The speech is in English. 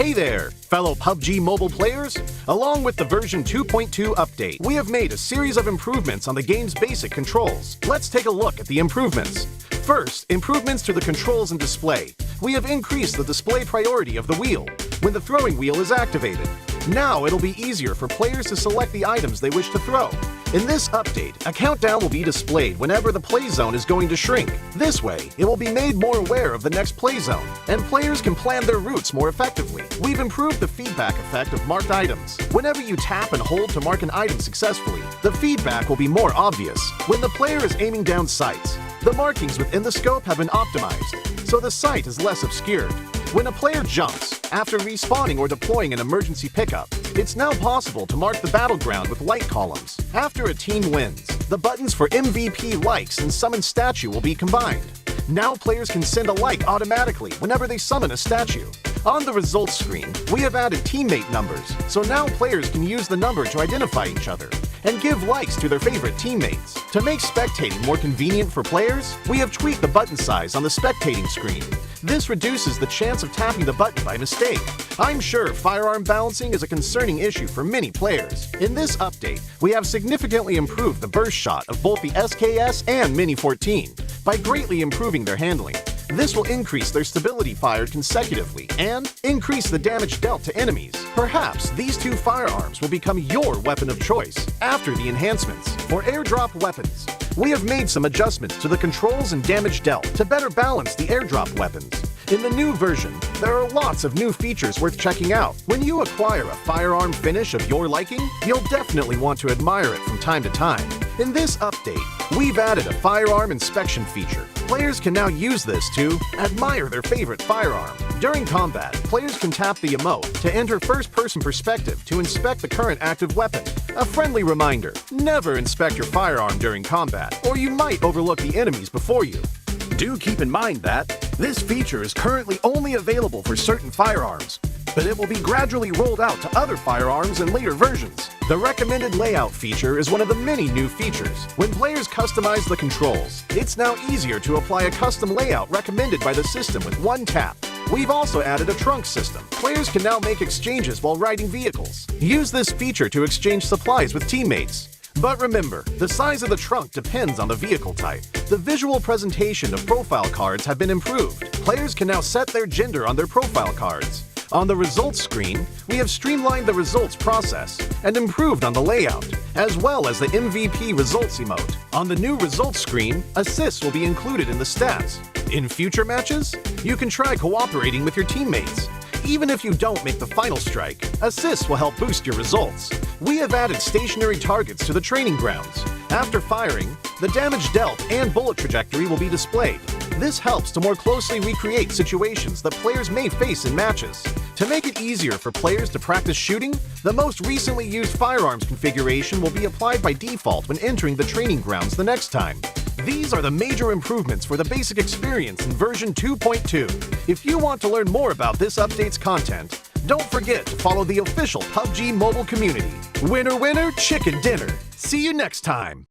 Hey there, fellow Pubg Mobile players! Along with the version 2.2 update, we have made a series of improvements on the game's basic controls. Let's take a look at the improvements. First, improvements to the controls and display. We have increased the display priority of the wheel when the throwing wheel is activated. Now it'll be easier for players to select the items they wish to throw. In this update, a countdown will be displayed whenever the play zone is going to shrink. This way, it will be made more aware of the next play zone, and players can plan their routes more effectively. We've improved the feedback effect of marked items. Whenever you tap and hold to mark an item successfully, the feedback will be more obvious. When the player is aiming down sights, the markings within the scope have been optimized, so the sight is less obscured. When a player jumps, after respawning or deploying an emergency pickup, it's now possible to mark the battleground with light columns. After a team wins, the buttons for MVP likes and summon statue will be combined. Now players can send a like automatically whenever they summon a statue. On the results screen, we have added teammate numbers, so now players can use the number to identify each other and give likes to their favorite teammates. To make spectating more convenient for players, we have tweaked the button size on the spectating screen. This reduces the chance of tapping the button by mistake. I'm sure firearm balancing is a concerning issue for many players. In this update, we have significantly improved the burst shot of both the SKS and Mini 14 by greatly improving their handling. This will increase their stability fired consecutively and increase the damage dealt to enemies. Perhaps these two firearms will become your weapon of choice after the enhancements. For airdrop weapons, we have made some adjustments to the controls and damage dealt to better balance the airdrop weapons. In the new version, there are lots of new features worth checking out. When you acquire a firearm finish of your liking, you'll definitely want to admire it from time to time. In this update, we've added a firearm inspection feature. Players can now use this to admire their favorite firearm. During combat, players can tap the emote to enter first-person perspective to inspect the current active weapon. A friendly reminder, never inspect your firearm during combat, or you might overlook the enemies before you. Do keep in mind that this feature is currently only available for certain firearms, but it will be gradually rolled out to other firearms in later versions. The recommended layout feature is one of the many new features. When players customize the controls, it's now easier to apply a custom layout recommended by the system with one tap. We've also added a trunk system. Players can now make exchanges while riding vehicles. Use this feature to exchange supplies with teammates. But remember, the size of the trunk depends on the vehicle type. The visual presentation of profile cards have been improved. Players can now set their gender on their profile cards. On the results screen, we have streamlined the results process and improved on the layout, as well as the MVP results emote. On the new results screen, assists will be included in the stats. In future matches, you can try cooperating with your teammates. Even if you don't make the final strike, assists will help boost your results. We have added stationary targets to the training grounds. After firing, the damage dealt and bullet trajectory will be displayed. This helps to more closely recreate situations that players may face in matches. To make it easier for players to practice shooting, the most recently used firearms configuration will be applied by default when entering the training grounds the next time. These are the major improvements for the basic experience in version 2.2. If you want to learn more about this update's content, don't forget to follow the official Pubg Mobile community. Winner, winner, chicken dinner. See you next time.